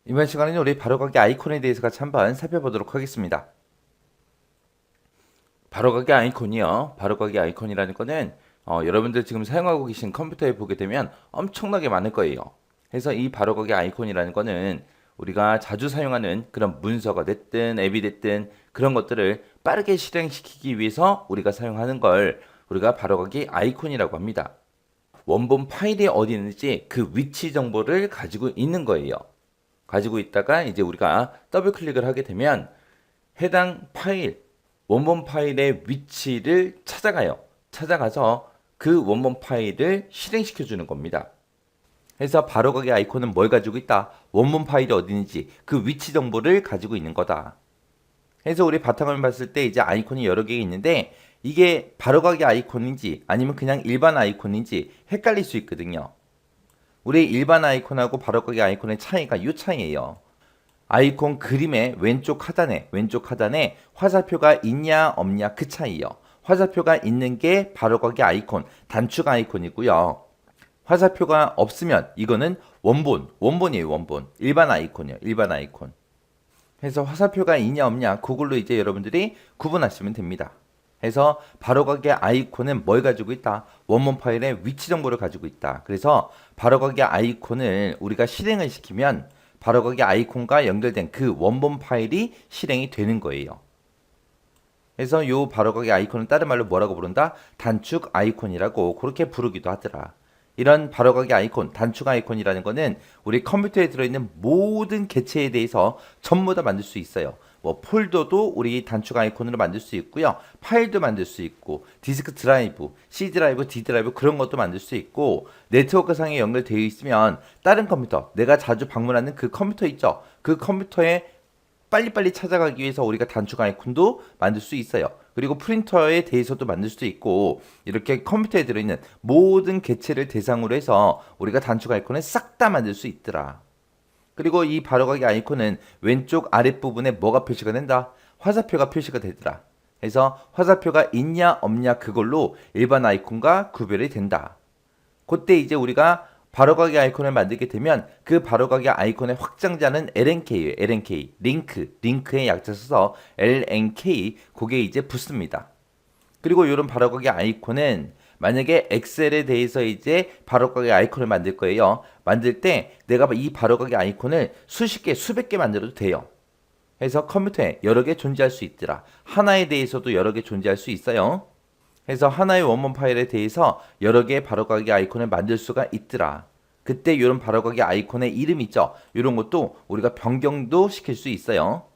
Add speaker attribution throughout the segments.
Speaker 1: 이번 시간에는 우리 바로가기 아이콘에 대해서 같이 한번 살펴보도록 하겠습니다. 바로가기 아이콘이요. 바로가기 아이콘이라는 거는 여러분들 지금 사용하고 계신 컴퓨터에 보게 되면 엄청나게 많을 거예요. 그래서 이 바로가기 아이콘이라는 거는 우리가 자주 사용하는 그런 문서가 됐든 앱이 됐든 그런 것들을 빠르게 실행시키기 위해서 우리가 사용하는 걸 우리가 바로가기 아이콘이라고 합니다. 원본 파일이 어디 있는지 그 위치 정보를 가지고 있는 거예요. 가지고 있다가 이제 우리가 더블 클릭을 하게 되면 해당 파일, 원본 파일의 위치를 찾아가요. 찾아가서 그 원본 파일을 실행시켜 주는 겁니다. 그래서 바로가기 아이콘은 뭘 가지고 있다? 원본 파일이 어디인지 그 위치 정보를 가지고 있는 거다. 그래서 우리 바탕을 봤을 때 이제 아이콘이 여러 개 있는데 이게 바로가기 아이콘인지 아니면 그냥 일반 아이콘인지 헷갈릴 수 있거든요. 우리 일반 아이콘하고 바로가기 아이콘의 차이가 이 차이예요. 아이콘 그림의 왼쪽 하단에 화살표가 있냐 없냐 그 차이요. 화살표가 있는 게 바로가기 아이콘, 단축 아이콘이고요. 화살표가 없으면 이거는 원본이에요, 원본. 일반 아이콘이요, 일반 아이콘. 그래서 화살표가 있냐 없냐 그걸로 이제 여러분들이 구분하시면 됩니다. 그래서 바로가기 아이콘은 뭘 가지고 있다? 원본 파일의 위치 정보를 가지고 있다. 그래서 바로가기 아이콘을 우리가 실행을 시키면 바로가기 아이콘과 연결된 그 원본 파일이 실행이 되는 거예요. 그래서 이 바로가기 아이콘은 다른 말로 뭐라고 부른다? 단축 아이콘이라고 그렇게 부르기도 하더라. 이런 바로가기 아이콘, 단축 아이콘이라는 거는 우리 컴퓨터에 들어있는 모든 객체에 대해서 전부 다 만들 수 있어요. 뭐 폴더도 우리 단축 아이콘으로 만들 수 있고요. 파일도 만들 수 있고 디스크 드라이브, C 드라이브, D 드라이브 그런 것도 만들 수 있고 네트워크 상에 연결되어 있으면 다른 컴퓨터, 내가 자주 방문하는 그 컴퓨터 있죠. 그 컴퓨터에 빨리빨리 찾아가기 위해서 우리가 단축 아이콘도 만들 수 있어요. 그리고 프린터에 대해서도 만들 수도 있고 이렇게 컴퓨터에 들어있는 모든 객체를 대상으로 해서 우리가 단축 아이콘을 싹 다 만들 수 있더라. 그리고 이 바로가기 아이콘은 왼쪽 아랫부분에 뭐가 표시가 된다? 화살표가 표시가 되더라. 그래서 화살표가 있냐 없냐 그걸로 일반 아이콘과 구별이 된다. 그때 이제 우리가 바로가기 아이콘을 만들게 되면 그 바로가기 아이콘의 확장자는 LNK예요. LNK. 링크의 약자 써서 LNK 그게 이제 붙습니다. 그리고 이런 바로가기 아이콘은 만약에 엑셀에 대해서 이제 바로가기 아이콘을 만들 거예요. 만들 때 내가 이 바로가기 아이콘을 수십 개, 수백 개 만들어도 돼요. 그래서 컴퓨터에 여러 개 존재할 수 있더라. 하나에 대해서도 여러 개 존재할 수 있어요. 그래서 하나의 원본 파일에 대해서 여러 개의 바로가기 아이콘을 만들 수가 있더라. 그때 이런 바로가기 아이콘의 이름 있죠. 이런 것도 우리가 변경도 시킬 수 있어요.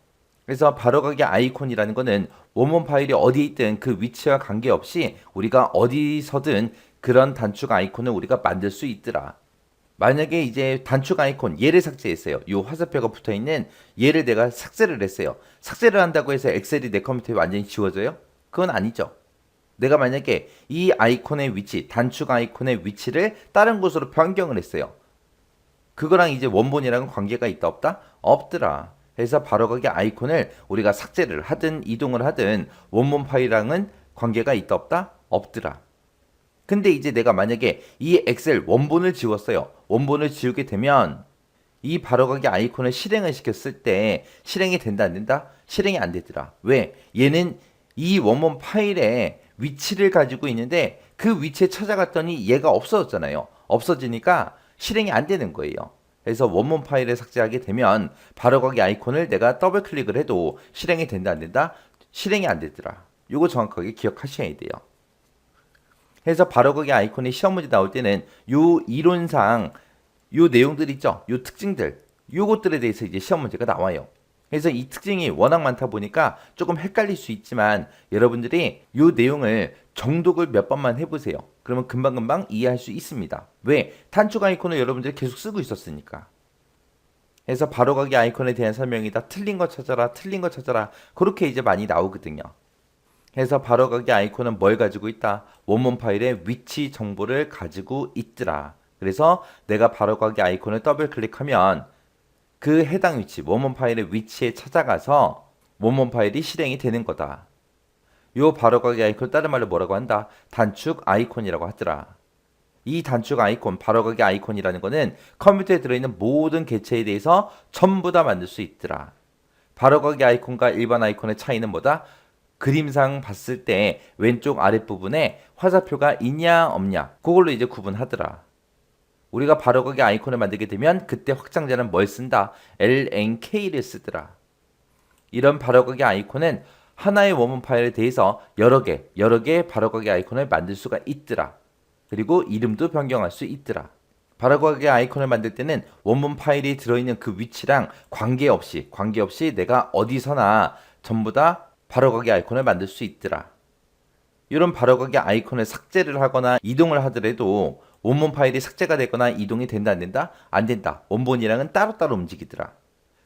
Speaker 1: 그래서 바로가기 아이콘이라는 거는 원본 파일이 어디에 있든 그 위치와 관계없이 우리가 어디서든 그런 단축 아이콘을 우리가 만들 수 있더라. 만약에 이제 단축 아이콘 얘를 삭제했어요. 이 화살표가 붙어 있는 얘를 내가 삭제를 했어요. 삭제를 한다고 해서 엑셀이 내 컴퓨터에 완전히 지워져요? 그건 아니죠. 내가 만약에 이 아이콘의 위치, 단축 아이콘의 위치를 다른 곳으로 변경을 했어요. 그거랑 이제 원본이랑 관계가 있다 없다? 없더라. 그래서 바로가기 아이콘을 우리가 삭제를 하든 이동을 하든 원본 파일이랑은 관계가 있다 없다? 없더라. 근데 이제 내가 만약에 이 엑셀 원본을 지웠어요. 원본을 지우게 되면 이 바로가기 아이콘을 실행을 시켰을 때 실행이 된다 안 된다? 실행이 안 되더라. 왜? 얘는 이 원본 파일에 위치를 가지고 있는데 그 위치에 찾아갔더니 얘가 없어졌잖아요. 없어지니까 실행이 안 되는 거예요. 그래서 원본 파일을 삭제하게 되면 바로가기 아이콘을 내가 더블 클릭을 해도 실행이 된다 안 된다? 실행이 안 되더라. 이거 정확하게 기억하셔야 돼요. 그래서 바로가기 아이콘이 시험 문제 나올 때는 요 이론상 요 내용들 있죠? 요 특징들 요것들에 대해서 이제 시험 문제가 나와요. 그래서 이 특징이 워낙 많다 보니까 조금 헷갈릴 수 있지만 여러분들이 요 내용을 정독을 몇 번만 해보세요. 그러면 금방금방 이해할 수 있습니다. 왜? 단축 아이콘을 여러분들이 계속 쓰고 있었으니까. 그래서 바로가기 아이콘에 대한 설명이 다 틀린 거 찾아라, 틀린 거 찾아라 그렇게 이제 많이 나오거든요. 그래서 바로가기 아이콘은 뭘 가지고 있다? 원본 파일의 위치 정보를 가지고 있더라. 그래서 내가 바로가기 아이콘을 더블 클릭하면 그 해당 위치, 원본 파일의 위치에 찾아가서 원본 파일이 실행이 되는 거다. 요 바로가기 아이콘 다른 말로 뭐라고 한다? 단축 아이콘이라고 하더라. 이 단축 아이콘, 바로가기 아이콘이라는 거는 컴퓨터에 들어있는 모든 객체에 대해서 전부 다 만들 수 있더라. 바로가기 아이콘과 일반 아이콘의 차이는 뭐다? 그림상 봤을 때 왼쪽 아랫부분에 화살표가 있냐 없냐 그걸로 이제 구분하더라. 우리가 바로가기 아이콘을 만들게 되면 그때 확장자는 뭘 쓴다? LNK를 쓰더라. 이런 바로가기 아이콘은 하나의 원본 파일에 대해서 여러 개의 바로가기 아이콘을 만들 수가 있더라. 그리고 이름도 변경할 수 있더라. 바로가기 아이콘을 만들 때는 원본 파일이 들어있는 그 위치랑 관계없이 내가 어디서나 전부 다 바로가기 아이콘을 만들 수 있더라. 이런 바로가기 아이콘을 삭제를 하거나 이동을 하더라도 원본 파일이 삭제가 되거나 이동이 된다 안 된다? 안 된다. 원본이랑은 따로따로 움직이더라.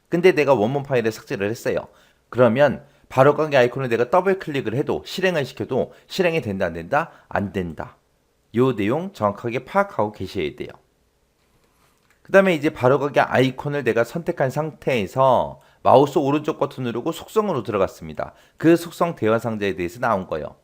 Speaker 1: 근데 내가 원본 파일을 삭제를 했어요. 그러면 바로가기 아이콘을 내가 더블 클릭을 해도 실행을 시켜도 실행이 된다 안 된다? 안 된다. 요 내용 정확하게 파악하고 계셔야 돼요. 그 다음에 이제 바로가기 아이콘을 내가 선택한 상태에서 마우스 오른쪽 버튼 누르고 속성으로 들어갔습니다. 그 속성 대화 상자에 대해서 나온 거예요.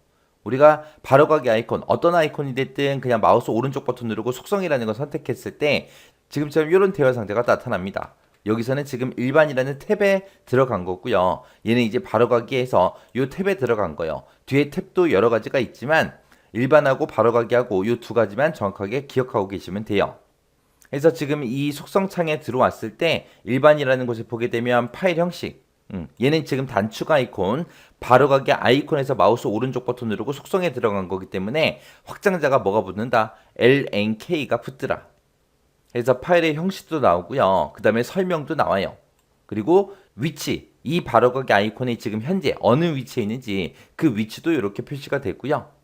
Speaker 1: 우리가 바로가기 아이콘, 어떤 아이콘이 됐든 그냥 마우스 오른쪽 버튼 누르고 속성이라는 걸 선택했을 때 지금처럼 이런 대화 상자가 나타납니다. 여기서는 지금 일반이라는 탭에 들어간 거고요. 얘는 이제 바로가기에서 이 탭에 들어간 거예요. 뒤에 탭도 여러 가지가 있지만 일반하고 바로가기하고 이 두 가지만 정확하게 기억하고 계시면 돼요. 그래서 지금 이 속성 창에 들어왔을 때 일반이라는 곳에 보게 되면 파일 형식, 얘는 지금 단축 아이콘, 바로가기 아이콘에서 마우스 오른쪽 버튼 누르고 속성에 들어간 거기 때문에 확장자가 뭐가 붙는다? LNK가 붙더라. 그래서 파일의 형식도 나오고요. 그 다음에 설명도 나와요. 그리고 위치, 이 바로가기 아이콘이 지금 현재 어느 위치에 있는지 그 위치도 이렇게 표시가 되고요.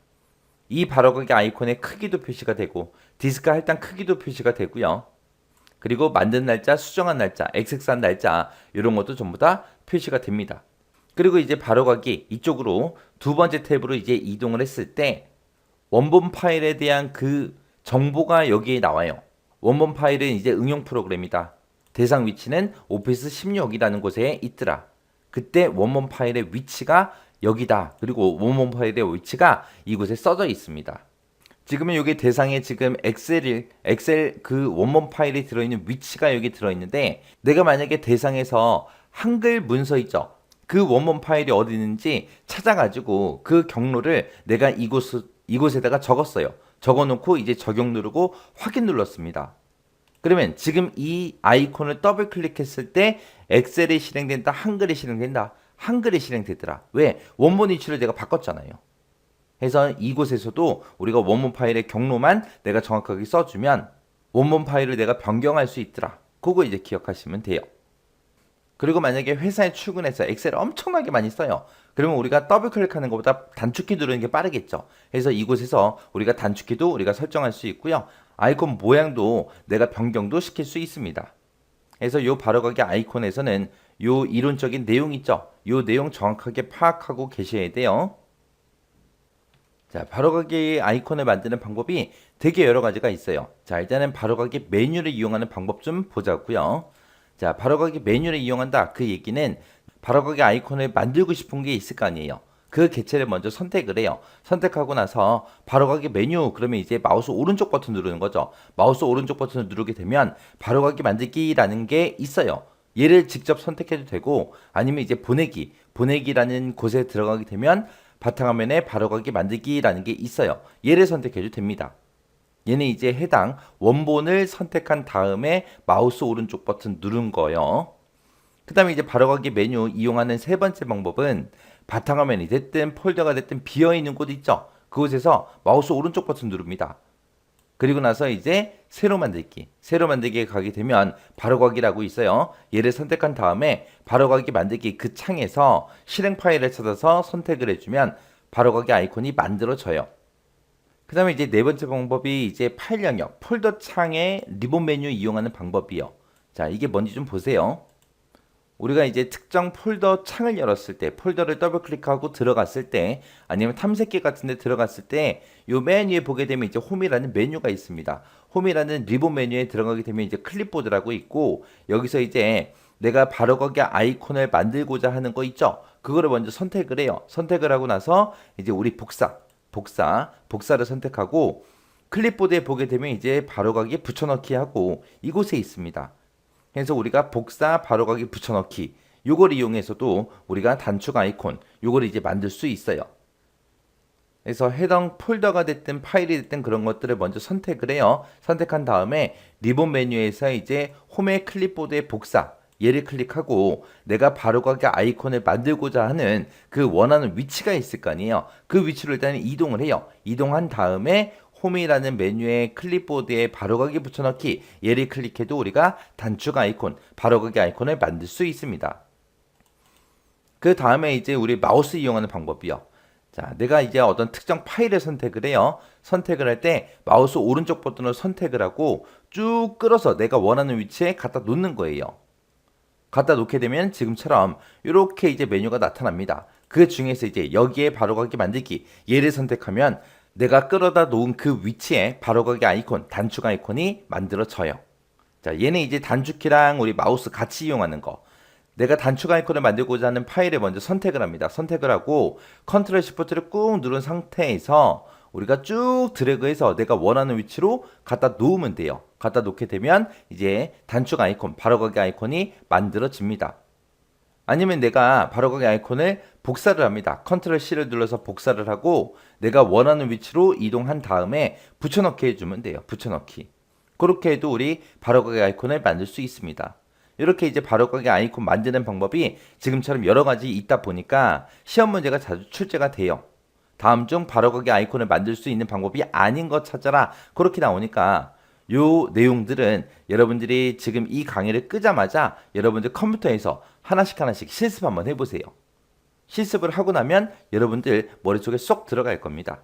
Speaker 1: 이 바로가기 아이콘의 크기도 표시가 되고 디스크 할당 크기도 표시가 되고요. 그리고 만든 날짜, 수정한 날짜, 액세스한 날짜 이런 것도 전부 다 표시가 됩니다. 그리고 이제 바로가기 이쪽으로 두 번째 탭으로 이제 이동을 했을 때 원본 파일에 대한 그 정보가 여기에 나와요. 원본 파일은 이제 응용 프로그램이다. 대상 위치는 오피스 16이라는 곳에 있더라. 그때 원본 파일의 위치가 여기다. 그리고 원본 파일의 위치가 이곳에 써져 있습니다. 지금은 여기 대상에 지금 엑셀 그 원본 파일이 들어있는 위치가 여기 들어있는데 내가 만약에 대상에서 한글 문서 있죠. 그 원본 파일이 어디 있는지 찾아가지고 그 경로를 내가 이곳에다가 적었어요. 적어놓고 이제 적용 누르고 확인 눌렀습니다. 그러면 지금 이 아이콘을 더블 클릭했을 때 엑셀이 실행된다, 한글이 실행된다. 한글이 실행되더라. 왜? 원본 위치를 내가 바꿨잖아요. 그래서 이곳에서도 우리가 원본 파일의 경로만 내가 정확하게 써주면 원본 파일을 내가 변경할 수 있더라. 그거 이제 기억하시면 돼요. 그리고 만약에 회사에 출근해서 엑셀을 엄청나게 많이 써요. 그러면 우리가 더블 클릭하는 것보다 단축키 누르는 게 빠르겠죠. 그래서 이곳에서 우리가 단축키도 우리가 설정할 수 있고요. 아이콘 모양도 내가 변경도 시킬 수 있습니다. 그래서 이 바로가기 아이콘에서는 이 이론적인 내용 있죠. 이 내용 정확하게 파악하고 계셔야 돼요. 자, 바로가기 아이콘을 만드는 방법이 되게 여러 가지가 있어요. 자, 일단은 바로가기 메뉴를 이용하는 방법 좀 보자고요. 자, 바로가기 메뉴를 이용한다. 그 얘기는 바로가기 아이콘을 만들고 싶은 게 있을 거 아니에요. 그 객체를 먼저 선택을 해요. 선택하고 나서 바로가기 메뉴 그러면 이제 마우스 오른쪽 버튼 누르는 거죠. 마우스 오른쪽 버튼을 누르게 되면 바로가기 만들기라는 게 있어요. 얘를 직접 선택해도 되고 아니면 이제 보내기라는 곳에 들어가게 되면 바탕화면에 바로가기 만들기라는 게 있어요. 얘를 선택해도 됩니다. 얘는 이제 해당 원본을 선택한 다음에 마우스 오른쪽 버튼 누른 거예요. 그 다음에 이제 바로가기 메뉴 이용하는 세 번째 방법은 바탕화면이 됐든 폴더가 됐든 비어있는 곳 있죠. 그곳에서 마우스 오른쪽 버튼 누릅니다. 그리고 나서 이제 새로 만들기에 가게 되면 바로가기라고 있어요. 얘를 선택한 다음에 바로가기 만들기 그 창에서 실행 파일을 찾아서 선택을 해주면 바로가기 아이콘이 만들어져요. 그 다음에 이제 네 번째 방법이 이제 파일 영역, 폴더 창에 리본 메뉴 이용하는 방법이요. 자, 이게 뭔지 좀 보세요. 우리가 이제 특정 폴더 창을 열었을 때, 폴더를 더블 클릭하고 들어갔을 때, 아니면 탐색기 같은 데 들어갔을 때, 요 메뉴에 보게 되면 이제 홈이라는 메뉴가 있습니다. 홈이라는 리본 메뉴에 들어가게 되면 이제 클립보드라고 있고, 여기서 이제 내가 바로가기 아이콘을 만들고자 하는 거 있죠? 그거를 먼저 선택을 해요. 선택을 하고 나서 이제 우리 복사를 선택하고, 클립보드에 보게 되면 이제 바로가기 붙여넣기 하고 이곳에 있습니다. 그래서 우리가 복사 바로가기 붙여넣기 요걸 이용해서도 우리가 단축 아이콘 요걸 이제 만들 수 있어요. 그래서 해당 폴더가 됐든 파일이 됐든 그런 것들을 먼저 선택을 해요. 선택한 다음에 리본 메뉴에서 이제 홈의 클립보드의 복사 얘를 클릭하고 내가 바로가기 아이콘을 만들고자 하는 그 원하는 위치가 있을 거 아니에요. 그 위치로 일단 이동을 해요. 이동한 다음에 홈이라는 메뉴에 클립보드에 바로가기 붙여넣기 얘를 클릭해도 우리가 단축 아이콘, 바로가기 아이콘을 만들 수 있습니다. 그 다음에 이제 우리 마우스 이용하는 방법이요. 자, 내가 이제 어떤 특정 파일을 선택을 해요. 선택을 할 때 마우스 오른쪽 버튼을 선택을 하고 쭉 끌어서 내가 원하는 위치에 갖다 놓는 거예요. 갖다 놓게 되면 지금처럼 이렇게 이제 메뉴가 나타납니다. 그 중에서 이제 여기에 바로가기 만들기 얘를 선택하면 내가 끌어다 놓은 그 위치에 바로가기 아이콘, 단축 아이콘이 만들어져요. 자, 얘는 이제 단축키랑 우리 마우스 같이 이용하는 거. 내가 단축 아이콘을 만들고자 하는 파일을 먼저 선택을 합니다. 선택을 하고 컨트롤 시프트를 꾹 누른 상태에서 우리가 쭉 드래그해서 내가 원하는 위치로 갖다 놓으면 돼요. 갖다 놓게 되면 이제 단축 아이콘, 바로가기 아이콘이 만들어집니다. 아니면 내가 바로가기 아이콘을 복사를 합니다. 컨트롤 C를 눌러서 복사를 하고 내가 원하는 위치로 이동한 다음에 붙여넣기 해주면 돼요. 붙여넣기. 그렇게 해도 우리 바로가기 아이콘을 만들 수 있습니다. 이렇게 이제 바로가기 아이콘 만드는 방법이 지금처럼 여러 가지 있다 보니까 시험 문제가 자주 출제가 돼요. 다음 중 바로가기 아이콘을 만들 수 있는 방법이 아닌 것 찾아라. 그렇게 나오니까 요 내용들은 여러분들이 지금 이 강의를 끄자마자 여러분들 컴퓨터에서 하나씩 실습 한번 해보세요. 실습을 하고 나면 여러분들 머릿속에 쏙 들어갈 겁니다.